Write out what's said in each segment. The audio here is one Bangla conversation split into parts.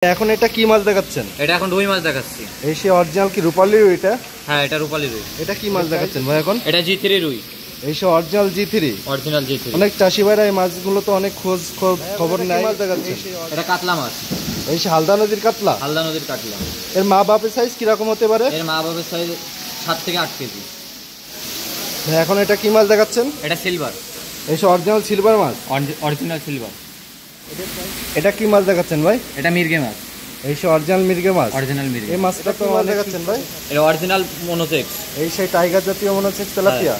এখন এটা কি মাছ দেখাচ্ছেন? এটা এখন রুই মাছ দেখাচ্ছি। এই সে অরিজিনাল কি রূপালী রুই? এটা হ্যাঁ, এটা রূপালী রুই। এটা কি মাছ দেখাচ্ছেন ভাই এখন? এটা G3 রুই। এই সে অরিজিনাল G3। Original G3। অনেক চাষি ভাইরা এই মাছগুলো তো অনেক খবর নাই। মাছ দেখাচ্ছেন? এটা কাতলা মাছ। এই সে হালদা নদীর কাতলা। হালদা নদীর কাতলা। এর মা বাপের সাইজ কি রকম হতে পারে? এর মা বাপের সাইজ 7 থেকে 8 কেজি। ভাই এখন এটা কি মাছ দেখাচ্ছেন? এটা সিলভার। এই সে অরিজিনাল সিলভার মাছ। Original silver. এটা কি মাছ দেখাচ্ছেন ভাই? এটা মির্গে মাছ। এই সে অরিজিনাল মির্গে মাছ। অরিজিনাল মির্গে। এই মাছটা তো মাছ দেখাচ্ছেন ভাই? এটা অরিজিনাল মনোসেক্স। এই সেই টাইগার জাতীয় মনোসেক্স তেলাপিয়া।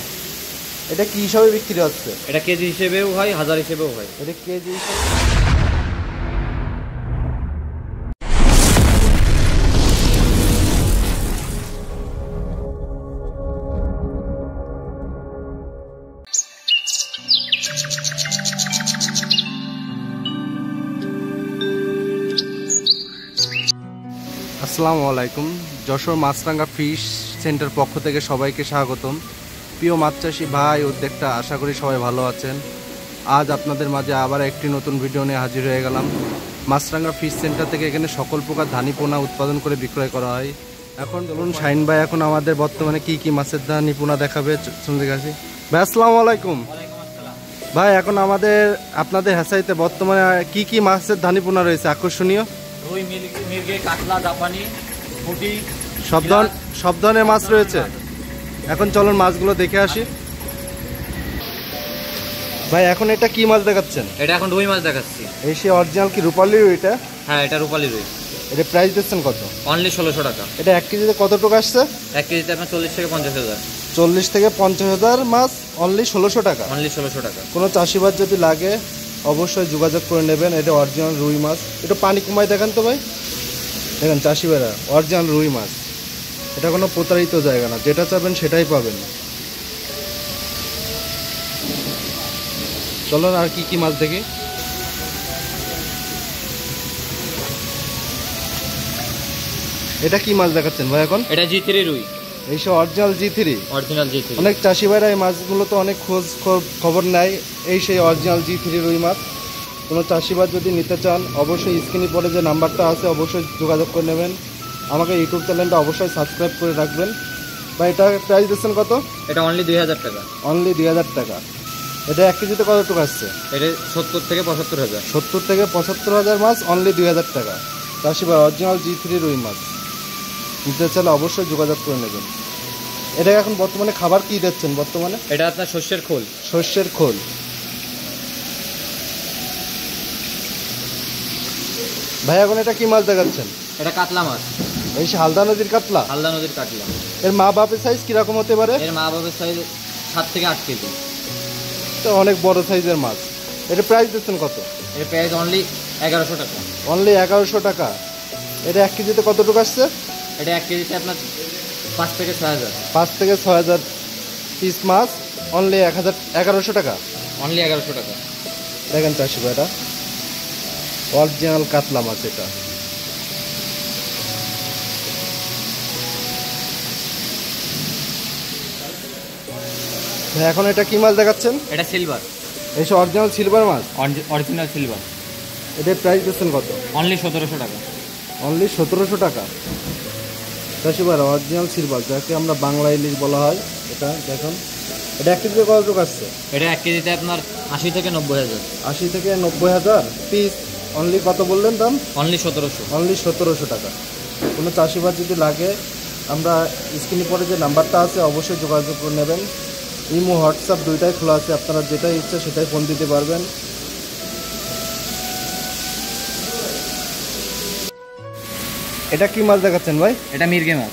এটা কি হিসাবে বিক্রি হচ্ছে? এটা কেজি হিসেবেও হয়, হাজার হিসেবেও হয়। এটা কেজি হিসেবে। আসসালামু আলাইকুম। যশোর মাছরাঙ্গা ফিশ সেন্টার পক্ষ থেকে সবাইকে স্বাগতম। প্রিয় মাছ চাষি ভাই উদ্যোক্তা, আশা করি সবাই ভালো আছেন। আজ আপনাদের মাঝে আবার একটি নতুন ভিডিও নিয়ে হাজির হয়ে গেলাম। মাছরাঙ্গা ফিশ সেন্টার থেকে এখানে সকল প্রকার ধানি পোনা উৎপাদন করে বিক্রয় করা হয়। এখন বলুন শাহিন ভাই এখন আমাদের বর্তমানে কি কি মাছের ধানি পোনা দেখাবে শুনতে গেছি। ভাই আসসালামু আলাইকুম। ভাই এখন আপনাদের হ্যাচারিতে বর্তমানে কি কি মাছের ধানি পোনা রয়েছে আকর্ষণীয়? রুই, মির্গে, কাতলা, জাপানি, পুঁটি, সব ধরনের মাছ রয়েছে। এখন চলুন মাছগুলো দেখে আসি। ভাই এখন এটা কি মাছ দেখাচ্ছেন? এটা এখন রুই মাছ দেখাচ্ছি। এই সে অরিজিনাল কি রূপালী রুই? এটা হ্যাঁ, এটা রূপালী রুই। এটা প্রাইস দিচ্ছেন কত? অনলি 1600 টাকা। এটা 1 কেজিতে কত টাকা আসছে? 1 কেজিতে আপনার 40 থেকে 50 হাজার। 40 থেকে 50 হাজার মাছ অনলি 1600 টাকা। অনলি 1600 টাকা। কোনো চাষিবাদ যদি লাগে অবশ্যই যোগাযোগ করে নেবেন। এটা অরিজিনাল রুই মাছ। এটা পানি কমায় দেখেন তো ভাই, দেখেন চাষি ভাইরা, অরিজিনাল রুই মাছ। এটা কোনো প্রতারিত জায়গা না, যেটা চাবেন সেটাই পাবেন। চলুন আর কি কি মাছ দেখি। এটা কি মাছ দেখাচ্ছেন ভাই এখন? এটা G3 রুই। এই সব অরিজিনাল G3। Original G3। অনেক চাষি ভাইরা এই মাছগুলো তো অনেক খবর নেয়। এই সেই অরিজিনাল G3 রুই মাছ। কোনো চাষিবাদ যদি নিতে চান অবশ্যই স্ক্রিনে পরে যে নাম্বারটা আছে অবশ্যই যোগাযোগ করে নেবেন। আমাকে ইউটিউব চ্যানেলটা অবশ্যই সাবস্ক্রাইব করে রাখবেন। বা এটা প্রাইস দিচ্ছেন কত? এটা অনলি 2000 টাকা। অনলি 2000 টাকা। এটা 1 কেজিতে কত টাকা আসছে? এটা 70 থেকে 75 হাজার। 70 থেকে 75 হাজার মাছ অনলি 2000 টাকা। চাষি ভাই অরিজিনাল G3 রুই মাছ নিতে চাইলে অবশ্যই যোগাযোগ করে নেবেন। এটা এখন বর্তমানে খাবার কি দিচ্ছেন বর্তমানে? এটা আপনার সর্ষের খোল। সর্ষের খোল। ভাই এখন এটা কি মাছ দেখাচ্ছেন? এটা কাতলা মাছ। এই সে হালদা নদীর কাতলা। হালদা নদীর কাতলা। এর মা বাপের সাইজ কিরকম হতে পারে? এর মা বাপের সাইজ 7 থেকে 8 কেজি। তো অনেক বড় সাইজের মাছ। এটা প্রাইস দিচ্ছেন কত? এর প্রাইস অনলি 1100 টাকা। অনলি 1100 টাকা। এটা 1 কেজিতে কত টাকা আসছে? এটা 1 কেজিতে আপনার 5 থেকে 6 হাজার। 5 থেকে 6 হাজার পিস মাছ অনলি 1100 টাকা। অনলি 1100 টাকা। দেখেন চাষি ভাইটা, অরিজিনাল কাতলা মাছ এটা। এখন এটা কি মাছ দেখাচ্ছেন? এটা সিলভার। এই সে অরিজিনাল সিলভার মাছ। Original silver. এটার প্রাইস দিচ্ছেন কত? অনলি 1700 টাকা। অনলি 1700 টাকা। চাষি ভাই অরিজিনাল সিলভার যাকে আমরা বাংলা ইলিশ বলা হয়, এটা দেখুন। এটা 1 কেজিতে কত টাকা আসছে? এটা 1 কেজিতে আপনার 80 থেকে 90 হাজার। 80 থেকে 90 হাজার পিস। অনলি কত বললেন দাম? অনলি 1700। অনলি 1700 টাকা। কোনো চাষিবাদ যদি লাগে আমরা স্ক্রিনে পরে যে নাম্বারটা আছে অবশ্যই যোগাযোগ করে নেবেন। ইমো হোয়াটসঅ্যাপ দুইটাই খোলা আছে, আপনারা যেটাই ইচ্ছা সেটাই ফোন দিতে পারবেন। এটা কি মাছ দেখাচ্ছেন ভাই? এটা মির্গে মাছ।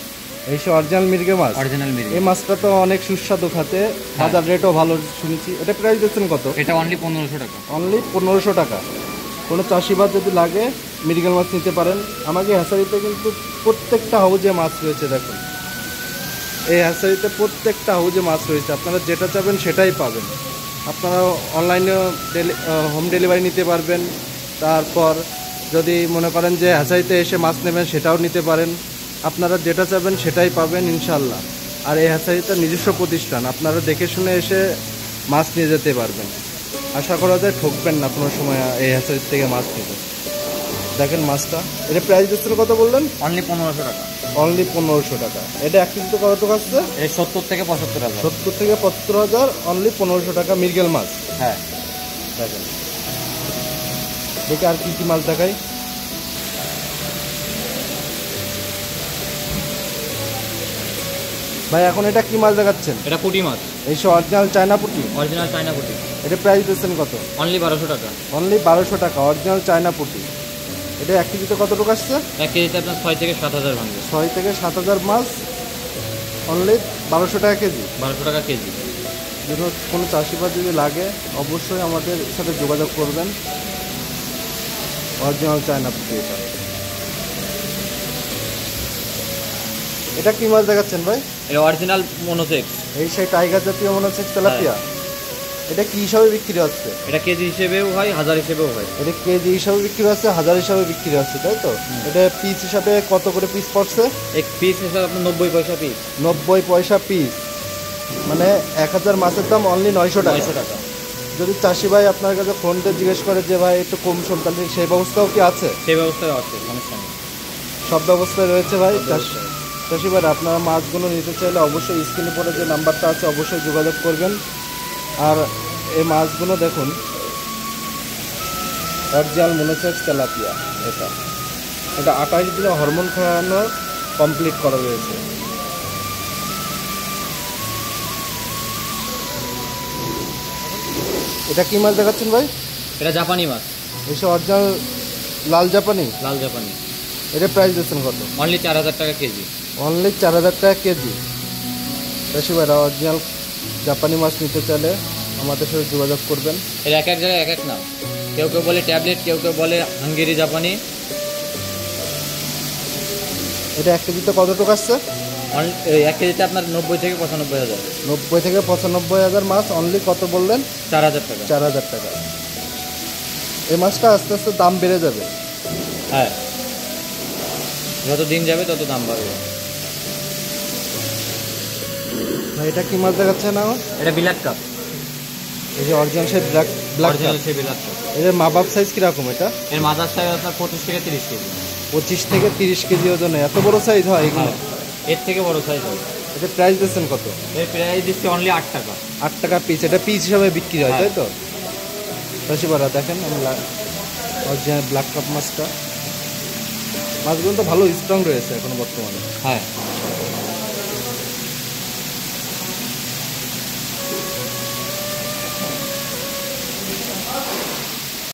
এই সে অরিজিনাল মির্গে মাছ। অরিজিনাল মির্গে। এই মাছটা তো অনেক সুস্বাদু খাতে, বাজার রেটও ভালো শুনেছি। এটা প্রাইস দিচ্ছেন কত? এটা অনলি 1500 টাকা। অনলি 1500 টাকা। কোনো চাষিবাদ যদি লাগে মির্গেল মাছ নিতে পারেন। আমাকে হ্যাচারিতে কিন্তু প্রত্যেকটা হাউজে মাছ রয়েছে। দেখুন এই হ্যাচারিতে প্রত্যেকটা হাউজে মাছ রয়েছে, আপনারা যেটা চাবেন সেটাই পাবেন। আপনারা অনলাইনে হোম ডেলিভারি নিতে পারবেন। তারপর যদি মনে করেন যে হ্যাচারিতে এসে মাছ নেবেন সেটাও নিতে পারেন। আপনারা যেটা চাবেন সেটাই পাবেন ইনশাল্লাহ। আর এই হ্যাচারিটা নিজস্ব প্রতিষ্ঠান, আপনারা দেখে শুনে এসে মাছ নিয়ে যেতে পারবেন। আশা করা যায় ঠকবেন না কোনো সময় এই হ্যাচারির থেকে মাছ নিতে। দেখেন মাছটা, এটা প্রাইস দিচ্ছেন কত বললেন? অনলি 1500 টাকা। অনলি 1500 টাকা। এটা 1 কেজিতে কত আসছে? এই 70 থেকে 75,000। 70 থেকে 75,000, অনলি 1500 টাকা মৃগেল মাছ। হ্যাঁ দেখেন, দেখে আর কি কি মাছ দেখাই। ভাই এখন এটা কি মাছ দেখাচ্ছেন? এটা পুঁটি মাছ, এই সব অরিজিনাল চায়না পুঁটি। অরিজিনাল চায়না পুঁটি। এটা প্রাইস দিচ্ছেন কত? অনলি 1200 টাকা। অনলি 1200 টাকা অরিজিনাল চায়না পুঁটি। এটা 1 কেজিতে কতটুকু আসছে? 1 কেজিতে আপনার 6 থেকে 7000 ভাঙবে। 6 থেকে 7000 মাছ, অনলি 1200 টাকা কেজি। 1200 টাকা কেজি। যদি কোনো চাষিবাদ যদি লাগে অবশ্যই আমাদের সাথে যোগাযোগ করবেন। অরিজিনাল চায়না পুঁটি এটা। এটা কি মাছ দেখাচ্ছেন ভাই? এটা অরিজিনাল মনোসেক্স। এই সেই টাইগার জাতীয় মনে হচ্ছে তেলাপিয়া। এটা কি হিসাবে বিক্রি হচ্ছে? এটা কেজি হিসেবেও হয়, হাজার হিসেবেও হয়। এটা কেজি হিসাবে বিক্রি হচ্ছে, হাজার হিসাবে বিক্রি হচ্ছে, তাই তো? এটা পিস হিসাবে কত করে পিস পড়ছে? এক পিস হিসাবে আপনার 90 পয়সা পিস। 90 পয়সা পিস, মানে 1000 মাছের দাম অনলি 900 টাকা। 900 টাকা। যদি চাষি ভাই আপনার কাছে ফোন দিয়ে জিজ্ঞেস করে যে ভাই একটু কম শোন, তাহলে সেই ব্যবস্থাও কি আছে? সেই ব্যবস্থায় আছে, সমস্যা নেই। সব ব্যবস্থায় রয়েছে ভাই। চাষি ভাই আপনারা মাছগুলো নিতে চাইলে অবশ্যই স্ক্রিনে পরে যে নাম্বারটা আছে অবশ্যই যোগাযোগ করবেন। আর এই মাছগুলো দেখুন, অরিজিনাল মনোসেক্স তেলাপিয়া। এটা 28 দিনে হরমোন খাওয়ানো কমপ্লিট করা রয়েছে। এটা কি মাছ দেখাচ্ছেন ভাই? এটা জাপানি মাছ। এইসব অরিজিনাল লাল জাপানি। লাল জাপানি। এটা প্রাইস দিচ্ছেন কত? অনলি 4000 টাকা কেজি। অনলি 4000 টাকা কেজি। চাষি ভাইরা অরিজিনাল জাপানি মাছ নিতে চাইলে আমাদের সাথে যোগাযোগ করবেন। এর এক এক জায়গায় এক এক নাম, কেউ কেউ বলে ট্যাবলেট, কেউ কেউ বলে হাঙ্গেরি জাপানি। এটা 1 কেজিতে কতটুকু আসছে? 1 কেজিতে আপনার 90 থেকে 95,000। 90 থেকে 95,000 মাছ, অনলি কত বললেন? 4000 টাকা। 4000 টাকা। এই মাছটা আস্তে আস্তে দাম বেড়ে যাবে। হ্যাঁ, যত দিন যাবে তত দাম বাড়বে। ভাই এটা কি মাছ দেখাচ্ছে না? এটা বিলাক কাপ। এই যে অরিজিনাল সেই ব্ল্যাক অরিজিনাল সেই বিলাক কাপ। এর মা বাপ সাইজ কিরকম? এটা এর মাথার সাইজ আপনার 25 থেকে 30 কেজি। 25 থেকে 30 কেজি ওজনে এত বড় সাইজ হয় এগুলো? এর থেকে বড় সাইজ হবে। এটা প্রাইস দিচ্ছেন কত? এর প্রাইস দিচ্ছি অনলি 8 টাকা। 8 টাকা পিস। এটা পিস হিসাবে বিক্রি হয়, তাই তো? চাষিবারা দেখেন, আমি অরিজিনাল ব্ল্যাক কাপ মাছটা। মাছগুলো তো ভালো স্ট্রং রয়েছে এখন বর্তমানে। হ্যাঁ।